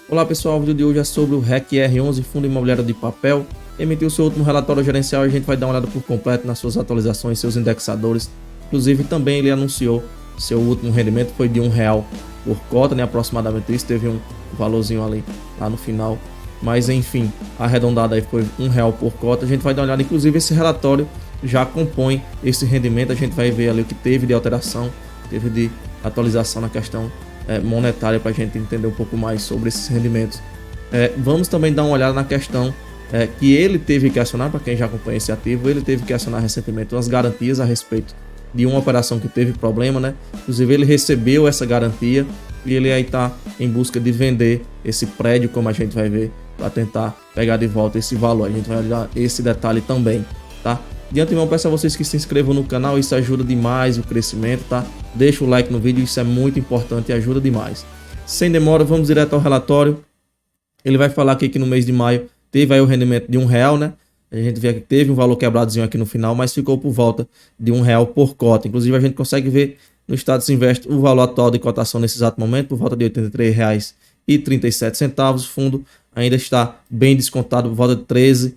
Olá pessoal, o vídeo de hoje é sobre o REC R11, Fundo Imobiliário de Papel. Emitiu seu último relatório gerencial e a gente vai dar uma olhada por completo nas suas atualizações, seus indexadores. Inclusive também ele anunciou seu último rendimento foi de R$1 por cota, né? Aproximadamente isso, teve um valorzinho ali lá no final. Mas enfim, arredondado aí foi R$1 por cota. A gente vai dar uma olhada, inclusive esse relatório já compõe esse rendimento. A gente vai ver ali o que teve de alteração, teve de atualização na questão monetária para a gente entender um pouco mais sobre esses rendimentos. Vamos também dar uma olhada na questão que ele teve que acionar, para quem já acompanha esse ativo, ele teve que acionar recentemente umas garantias a respeito de uma operação que teve problema, né? Inclusive ele recebeu essa garantia e ele aí está em busca de vender esse prédio, como a gente vai ver, para tentar pegar de volta esse valor. A gente vai olhar esse detalhe também, tá? De antemão, peço a vocês que se inscrevam no canal, isso ajuda demais o crescimento, tá? Deixa o like no vídeo, isso é muito importante e ajuda demais. Sem demora, vamos direto ao relatório. Ele vai falar aqui que no mês de maio teve aí o rendimento de R$1, né? A gente vê que teve um valor quebradozinho aqui no final, mas ficou por volta de R$1 por cota. Inclusive a gente consegue ver no Status Invest o valor atual de cotação nesse exato momento, por volta de R$ 83,37. O fundo ainda está bem descontado, por volta de 13%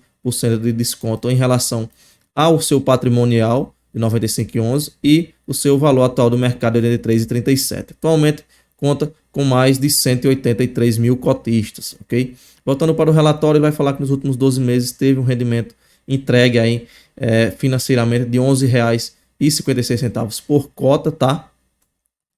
de desconto em relação ao seu patrimonial de 95,11 e o seu valor atual do mercado de 83,37. Atualmente conta com mais de 183 mil cotistas, ok? Voltando para o relatório, ele vai falar que nos últimos 12 meses teve um rendimento entregue aí financeiramente de R$ 11,56 por cota, tá?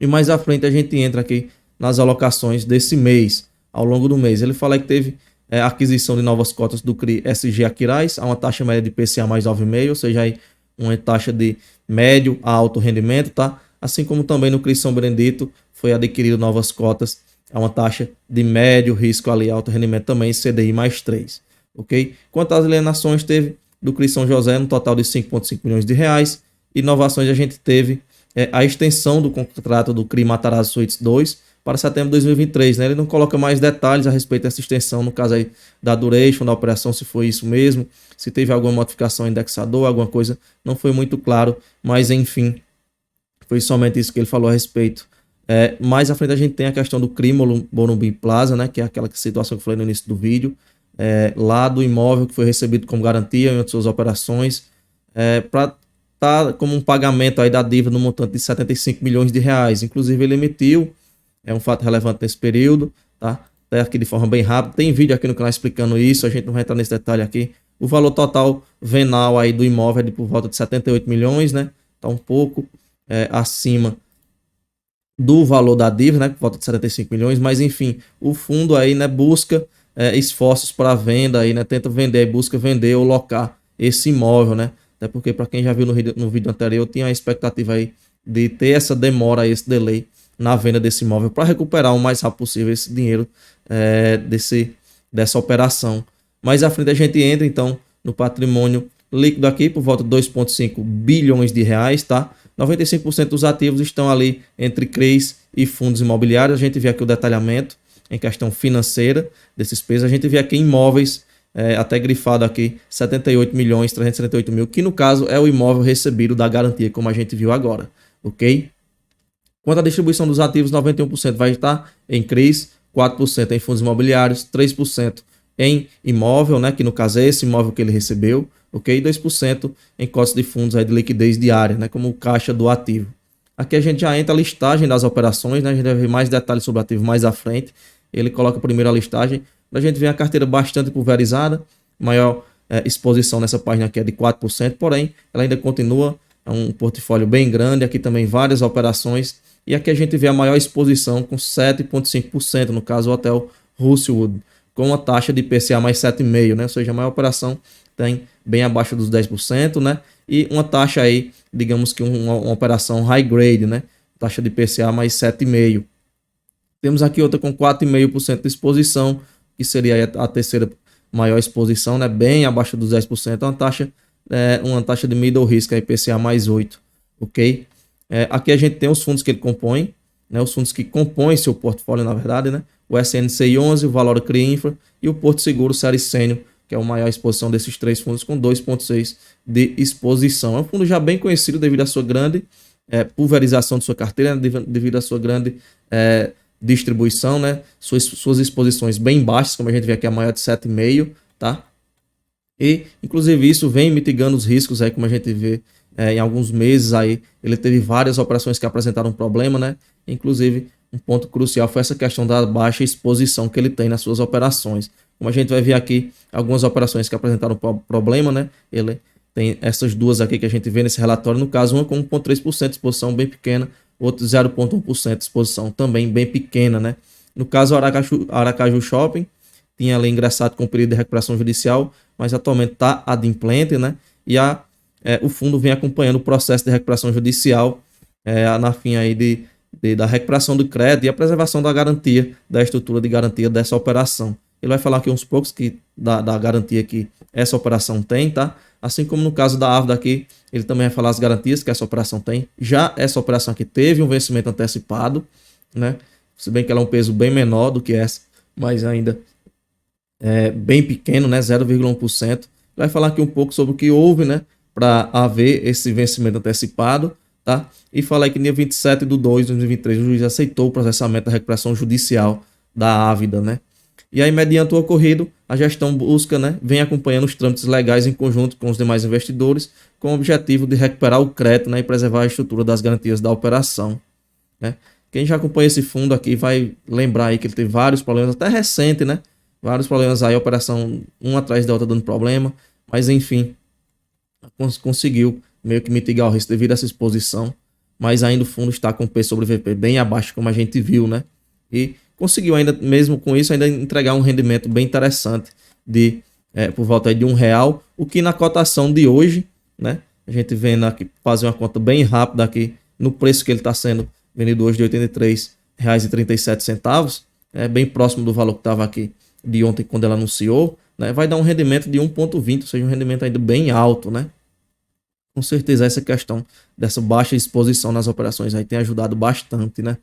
E mais à frente a gente entra aqui nas alocações desse mês, ao longo do mês. Ele fala que teve aquisição de novas cotas do CRI SG Aquiraz a uma taxa média de IPCA mais 9,5, ou seja, aí uma taxa de médio a alto rendimento, tá? Assim como também no CRI São Benedito foi adquirido novas cotas a uma taxa de médio risco ali, alto rendimento também, CDI mais 3, ok? Quanto às alienações, teve do CRI São José no total de 5,5 milhões de reais. Inovações, a gente teve a extensão do contrato do CRI Matarazzo Suítes 2 para setembro de 2023, né? Ele não coloca mais detalhes a respeito dessa extensão, no caso aí da duration da operação, se foi isso mesmo, se teve alguma modificação indexador, alguma coisa, não foi muito claro, mas enfim, foi somente isso que ele falou a respeito. Mais à frente a gente tem a questão do CRI Morumbi Plaza, né? Que é aquela situação que eu falei no início do vídeo, lá do imóvel que foi recebido como garantia em outras suas operações, para estar como um pagamento aí da dívida no montante de 75 milhões de reais. Inclusive ele emitiu, é um fato relevante nesse período, tá? Até aqui de forma bem rápida. Tem vídeo aqui no canal explicando isso, a gente não vai entrar nesse detalhe aqui. O valor total venal aí do imóvel é de por volta de 78 milhões, né? Tá um pouco acima do valor da dívida, né? Por volta de 75 milhões, mas enfim, o fundo aí, né, busca esforços para venda aí, né? Tenta vender, busca vender ou locar esse imóvel, né? Até porque, para quem já viu no vídeo anterior, tinha a expectativa aí de ter essa demora, esse delay na venda desse imóvel para recuperar o mais rápido possível esse dinheiro dessa operação. Mais à frente a gente entra então no patrimônio líquido aqui por volta de 2,5 bilhões de reais, tá? 95% dos ativos estão ali entre CRIs e fundos imobiliários. A gente vê aqui o detalhamento em questão financeira desses pesos. A gente vê aqui imóveis, até grifado aqui, 78.378.000, que no caso é o imóvel recebido da garantia, como a gente viu agora, ok? Quanto à distribuição dos ativos, 91% vai estar em CRIs, 4% em fundos imobiliários, 3% em imóvel, né, que no caso é esse imóvel que ele recebeu, ok? E 2% em cotas de fundos aí de liquidez diária, né, como caixa do ativo. Aqui a gente já entra a listagem das operações, né, a gente vai ver mais detalhes sobre o ativo mais à frente. Ele coloca primeiro a listagem, a gente vê a carteira bastante pulverizada, maior exposição nessa página aqui é de 4%, porém ela ainda continua um portfólio bem grande, aqui também várias operações. E aqui a gente vê a maior exposição com 7,5%, no caso o Hotel Rosewood, com uma taxa de IPCA mais 7,5%, né? Ou seja, a maior operação tem bem abaixo dos 10%, né? E uma taxa aí, digamos que uma operação high grade, né? Taxa de IPCA mais 7,5%. Temos aqui outra com 4,5% de exposição, que seria a terceira maior exposição, né? Bem abaixo dos 10%, uma taxa de middle risk, a IPCA mais 8%, ok? Aqui a gente tem os fundos que ele compõe, né? Os fundos que compõem seu portfólio, na verdade, né? O SNCI 11, o Valor CRI Infra e o Porto Seguro Série Sênior, que é a maior exposição desses três fundos, com 2,6% de exposição. É um fundo já bem conhecido devido à sua grande pulverização de sua carteira, devido à sua grande distribuição, né? Suas exposições bem baixas, como a gente vê aqui, a maior de 7,5, tá? E, inclusive, isso vem mitigando os riscos aí, como a gente vê em alguns meses aí, ele teve várias operações que apresentaram um problema, né? Inclusive, um ponto crucial foi essa questão da baixa exposição que ele tem nas suas operações. Como a gente vai ver aqui, algumas operações que apresentaram problema, né? Ele tem essas duas aqui que a gente vê nesse relatório, no caso, uma com 1,3% de exposição bem pequena, outra 0,1% de exposição também bem pequena, né? No caso, Aracaju Shopping tinha ali ingressado com pedido de recuperação judicial, mas atualmente está adimplente, né? E o fundo vem acompanhando o processo de recuperação judicial na fim aí da recuperação do crédito e a preservação da garantia, da estrutura de garantia dessa operação. Ele vai falar aqui uns poucos da garantia que essa operação tem, tá? Assim como no caso da Ávida aqui, ele também vai falar as garantias que essa operação tem. Já essa operação aqui teve um vencimento antecipado, né? Se bem que ela é um peso bem menor do que essa, mas ainda bem pequeno, né? 0,1%. Vai falar aqui um pouco sobre o que houve, né? Para haver esse vencimento antecipado, tá? E falar que no dia 27/2/2023 o juiz aceitou o processamento da recuperação judicial da Ávida, né? E aí, mediante o ocorrido, a gestão busca, né, vem acompanhando os trâmites legais em conjunto com os demais investidores, com o objetivo de recuperar o crédito, né, e preservar a estrutura das garantias da operação, né? Quem já acompanha esse fundo aqui vai lembrar aí que ele teve vários problemas, até recente, né? Vários problemas aí, a operação uma atrás da outra dando problema, mas enfim, conseguiu meio que mitigar o risco devido a essa exposição, mas ainda o fundo está com P sobre VP bem abaixo, como a gente viu, né? E conseguiu ainda, mesmo com isso, ainda entregar um rendimento bem interessante de por volta de R$1, o que na cotação de hoje, né? A gente vendo aqui, fazer uma conta bem rápida aqui, no preço que ele está sendo vendido hoje de R$83,37, bem próximo do valor que estava aqui de ontem quando ela anunciou, né? Vai dar um rendimento de 1,20, ou seja, um rendimento ainda bem alto, né? Com certeza essa questão dessa baixa exposição nas operações aí tem ajudado bastante, né?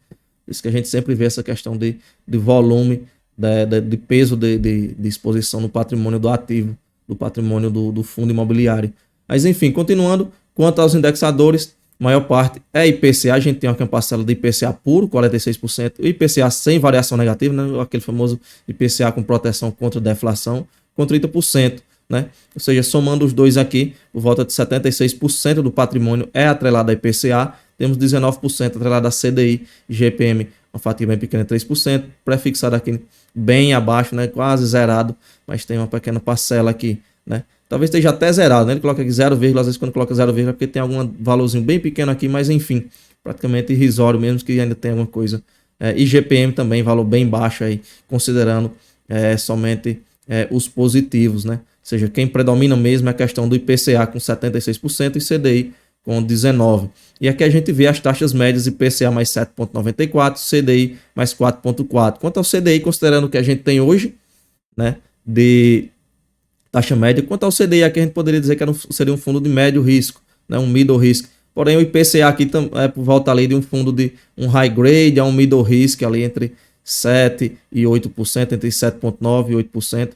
Isso que a gente sempre vê essa questão de volume, de peso de exposição no patrimônio do ativo, do patrimônio do fundo imobiliário. Mas enfim, continuando, quanto aos indexadores, maior parte é IPCA, a gente tem aqui uma parcela de IPCA puro, 46%, o IPCA sem variação negativa, né? Aquele famoso IPCA com proteção contra deflação, com 30%. Né? Ou seja, somando os dois aqui, por volta de 76% do patrimônio é atrelado a IPCA, temos 19% atrelado a CDI, GPM, uma fatia bem pequena, 3%, prefixado aqui bem abaixo, né? Quase zerado, mas tem uma pequena parcela aqui, né? Talvez esteja até zerado, né? Ele coloca aqui 0, às vezes quando coloca 0, porque tem algum valorzinho bem pequeno aqui, mas enfim, praticamente irrisório mesmo, que ainda tem alguma coisa. E GPM também, valor bem baixo aí, considerando somente os positivos, né? Ou seja, quem predomina mesmo é a questão do IPCA com 76% e CDI com 19%. E aqui a gente vê as taxas médias IPCA mais 7,94%, CDI mais 4,4%. Quanto ao CDI, considerando o que a gente tem hoje, né, de taxa média, quanto ao CDI aqui a gente poderia dizer que seria um fundo de médio risco, né, um middle risk. Porém o IPCA aqui é por volta ali de um fundo de um high grade a um middle risk ali entre 7% e 8%, entre 7,9% e 8%.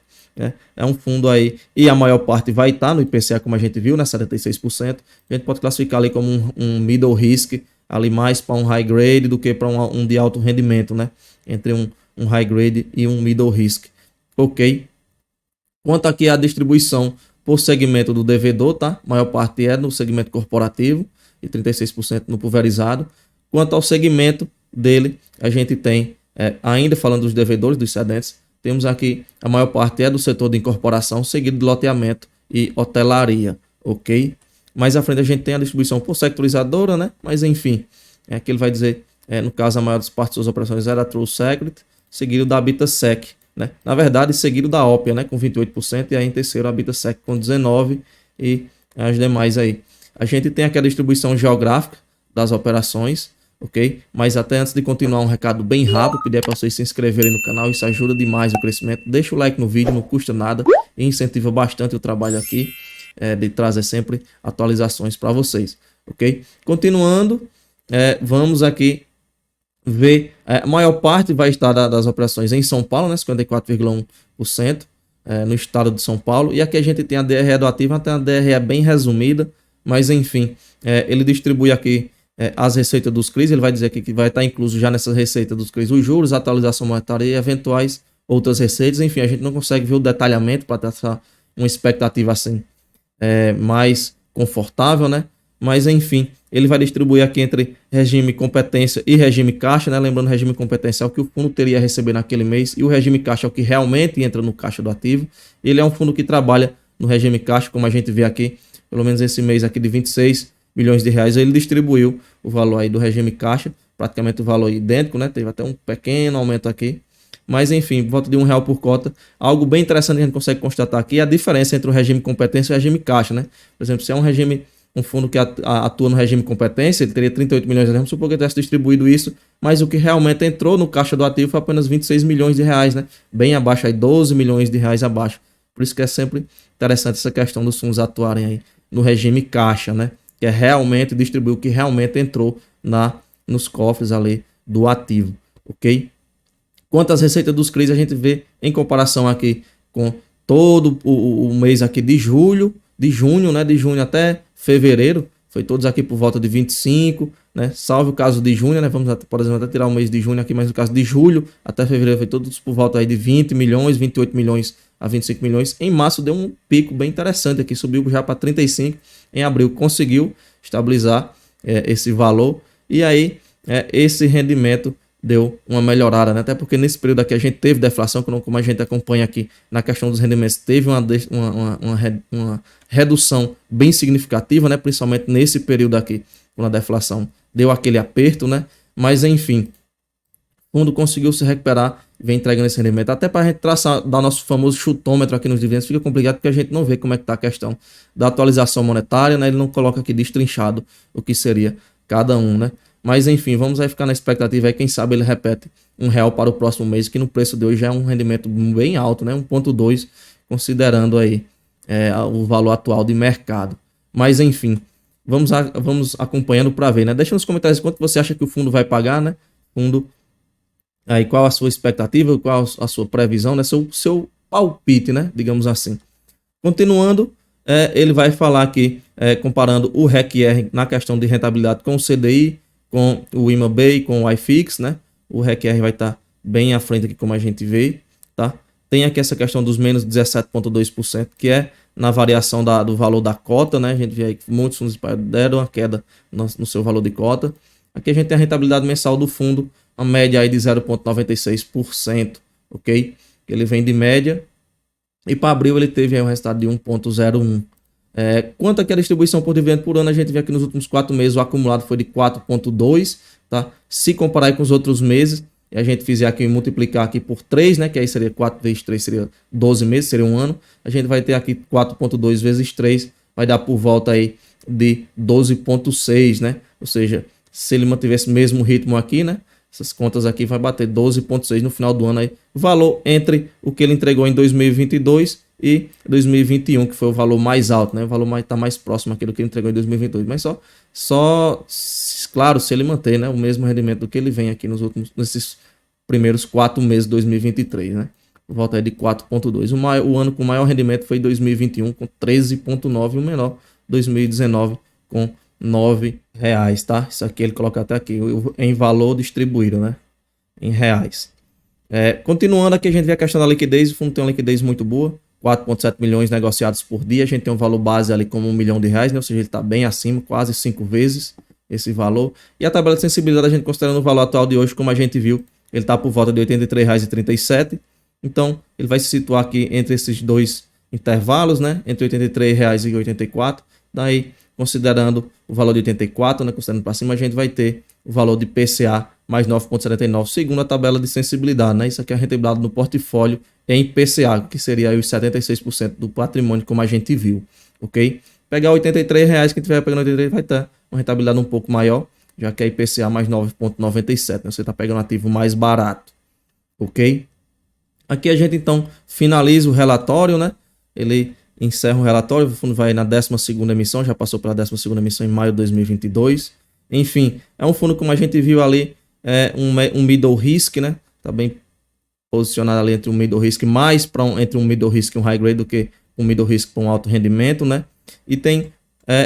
É um fundo aí, e a maior parte vai estar no IPCA, como a gente viu, né, 76%. A gente pode classificar ali como um middle risk, ali mais para um high grade do que para um de alto rendimento, né? Entre um high grade e um middle risk. Ok? Quanto aqui à distribuição por segmento do devedor, tá? A maior parte é no segmento corporativo e 36% no pulverizado. Quanto ao segmento dele, a gente tem, ainda falando dos devedores, dos cedentes, temos aqui, a maior parte é do setor de incorporação, seguido de loteamento e hotelaria, ok? Mais à frente a gente tem a distribuição por sectorizadora, né? Mas enfim, aqui ele vai dizer, no caso a maior parte das suas operações era a True Secret, seguido da Habitasec, né? Na verdade, seguido da Ópia, né? Com 28%, e aí em terceiro a Habitasec com 19% e as demais aí. A gente tem aqui a distribuição geográfica das operações, ok? Mas até antes de continuar, um recado bem rápido, pedir para vocês se inscreverem no canal, isso ajuda demais o crescimento. Deixa o like no vídeo, não custa nada e incentiva bastante o trabalho aqui, de trazer sempre atualizações para vocês, ok? Continuando, vamos aqui ver, a maior parte vai estar das operações em São Paulo, né? 54,1%, no estado de São Paulo, e aqui a gente tem a DRE do ativo, até a DRE bem resumida, mas enfim, ele distribui aqui as receitas dos CRIs, ele vai dizer aqui que vai estar incluso já nessa receita dos CRIs os juros, a atualização monetária e eventuais outras receitas. Enfim, a gente não consegue ver o detalhamento para traçar uma expectativa assim mais confortável, né? Mas enfim, ele vai distribuir aqui entre regime competência e regime caixa, né? Lembrando, regime competência é o que o fundo teria a receber naquele mês e o regime caixa é o que realmente entra no caixa do ativo. Ele é um fundo que trabalha no regime caixa, como a gente vê aqui, pelo menos esse mês aqui de 26 milhões de reais, ele distribuiu o valor aí do regime caixa, praticamente o valor idêntico, né? Teve até um pequeno aumento aqui. Mas enfim, volta de R$1 por cota. Algo bem interessante que a gente consegue constatar aqui é a diferença entre o regime competência e o regime caixa, né? Por exemplo, se é um fundo que atua no regime competência, ele teria 38 milhões de reais, vamos supor que ele tivesse distribuído isso, mas o que realmente entrou no caixa do ativo foi apenas 26 milhões de reais, né? Bem abaixo aí, 12 milhões de reais abaixo. Por isso que é sempre interessante essa questão dos fundos atuarem aí no regime caixa, né? Que é realmente distribuir o que realmente entrou nos cofres ali do ativo, ok? Quanto às receitas dos CRIs, a gente vê em comparação aqui com todo o mês aqui de junho, né? De junho até fevereiro, foi todos aqui por volta de 25, né? Salvo o caso de junho, né? Vamos, por exemplo, até tirar o mês de junho aqui, mas no caso de julho até fevereiro foi todos por volta aí de 20 milhões, 28 milhões a 25 milhões. Em março deu um pico bem interessante aqui, subiu já para 35. Em abril conseguiu estabilizar esse valor e aí esse rendimento deu uma melhorada, né? Até porque nesse período aqui a gente teve deflação, como a gente acompanha aqui na questão dos rendimentos, teve uma redução bem significativa, né? Principalmente nesse período aqui, quando a deflação deu aquele aperto, né? Mas enfim, o fundo conseguiu se recuperar, vem entregando esse rendimento. Até para a gente traçar, dar nosso famoso chutômetro aqui nos dividendos, fica complicado porque a gente não vê como é que está a questão da atualização monetária, né? Ele não coloca aqui destrinchado o que seria cada um, né? Mas enfim, vamos aí ficar na expectativa aí, quem sabe ele repete R$1 para o próximo mês, que no preço de hoje já é um rendimento bem alto, né? 1,2, considerando aí o valor atual de mercado. Mas enfim, vamos acompanhando para ver, né? Deixa nos comentários quanto você acha que o fundo vai pagar, né? Fundo, aí qual a sua expectativa, qual a sua previsão, né? Seu palpite, né? Digamos assim. Continuando, ele vai falar aqui, comparando o REC-R na questão de rentabilidade com o CDI, com o IMAB, com o iFix, né? O REC-R vai estar bem à frente aqui, como a gente vê, tá? Tem aqui essa questão dos menos 17,2%, que é na variação do valor da cota, né? A gente vê aí que muitos fundos deram uma queda no seu valor de cota. Aqui a gente tem a rentabilidade mensal do fundo, a média aí de 0,96%, ok? Ele vem de média. E para abril ele teve aí um resultado de 1,01. Quanto aqui a distribuição por dividendo por ano, a gente vê aqui nos últimos 4 meses o acumulado foi de 4,2, tá? Se comparar aí com os outros meses, e a gente fizer aqui multiplicar aqui por 3, né, que aí seria 4 vezes 3 seria 12 meses, seria um ano, a gente vai ter aqui 4,2 vezes 3, vai dar por volta aí de 12,6, né? Ou seja, se ele mantivesse o mesmo ritmo aqui, né, essas contas aqui vai bater 12,6 no final do ano aí, valor entre o que ele entregou em 2022 e 2021, que foi o valor mais alto, né? O valor está mais próximo aqui do que ele entregou em 2022, mas claro, se ele manter, né, o mesmo rendimento do que ele vem aqui nesses primeiros 4 meses de 2023, né? Volta aí de 4,2. O ano com maior rendimento foi 2021 com 13,9 e o menor 2019 com R$9, tá? Isso aqui ele coloca até aqui em valor distribuído, né? Em reais. Continuando aqui, a gente vê a questão da liquidez. O fundo tem uma liquidez muito boa, 4,7 milhões negociados por dia. A gente tem um valor base ali como R$1 milhão, né? Ou seja, ele está bem acima, quase 5 vezes esse valor. E a tabela de sensibilidade, a gente considerando o valor atual de hoje, como a gente viu, ele está por volta de R$ 83,37. Então, ele vai se situar aqui entre esses dois intervalos, né? Entre R$ 83,00 e R$ 84. Daí, considerando o valor de 84, né, considerando para cima, a gente vai ter o valor de PCA mais 9,79, segundo a tabela de sensibilidade, né? Isso aqui é a rentabilidade no portfólio em PCA, que seria aí os 76% do patrimônio, como a gente viu, ok? Pegar R$ 83,00, quem tiver pegando 83 vai ter uma rentabilidade um pouco maior, já que é IPCA mais 9,97, né? Você está pegando um ativo mais barato, ok? Aqui a gente então finaliza o relatório, né? Ele encerra o relatório, o fundo vai na 12ª emissão, já passou pela 12ª emissão em maio de 2022. Enfim, é um fundo, como a gente viu ali, um middle risk, né? Tá bem posicionado ali entre um middle risk, mais entre um middle risk e um high grade do que um middle risk para um alto rendimento, né? E tem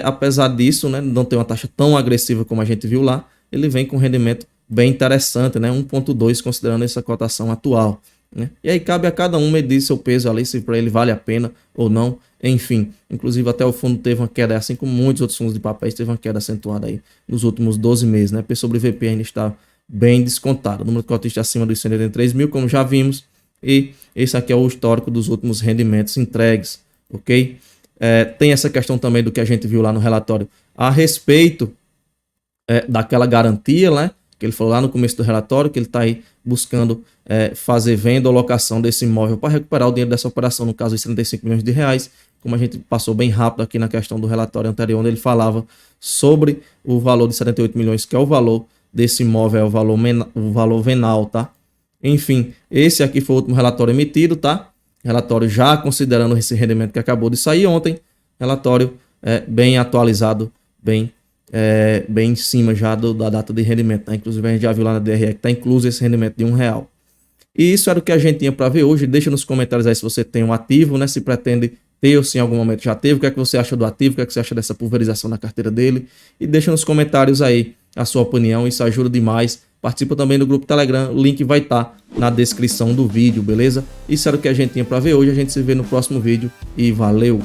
apesar disso, né, não ter uma taxa tão agressiva como a gente viu lá, ele vem com rendimento bem interessante, né, 1,2 considerando essa cotação atual, né? E aí cabe a cada um medir seu peso ali, se para ele vale a pena ou não, enfim. Inclusive até o fundo teve uma queda, assim como muitos outros fundos de papéis, teve uma queda acentuada aí nos últimos 12 meses, né? P sobre VP ainda está bem descontado. O número de cotistas acima dos 183 mil, como já vimos, e esse aqui é o histórico dos últimos rendimentos entregues, ok? Tem essa questão também do que a gente viu lá no relatório a respeito daquela garantia, né? Que ele falou lá no começo do relatório, que ele está aí buscando fazer venda ou locação desse imóvel para recuperar o dinheiro dessa operação, no caso, os 35 milhões de reais, como a gente passou bem rápido aqui na questão do relatório anterior, onde ele falava sobre o valor de 78 milhões, que é o valor desse imóvel, é o valor venal, tá? Enfim, esse aqui foi o último relatório emitido, tá? Relatório já considerando esse rendimento que acabou de sair ontem, relatório bem atualizado, bem em cima já da data de rendimento, né? Inclusive a gente já viu lá na DRE que está incluso esse rendimento de R$1. E isso era o que a gente tinha para ver hoje. Deixa nos comentários aí se você tem um ativo, né? Se pretende ter ou se em algum momento já teve. O que é que você acha do ativo? O que é que você acha dessa pulverização na carteira dele? E deixa nos comentários aí a sua opinião. Isso ajuda demais. Participa também do grupo Telegram. O link vai estar na descrição do vídeo, beleza? Isso era o que a gente tinha para ver hoje. A gente se vê no próximo vídeo e valeu!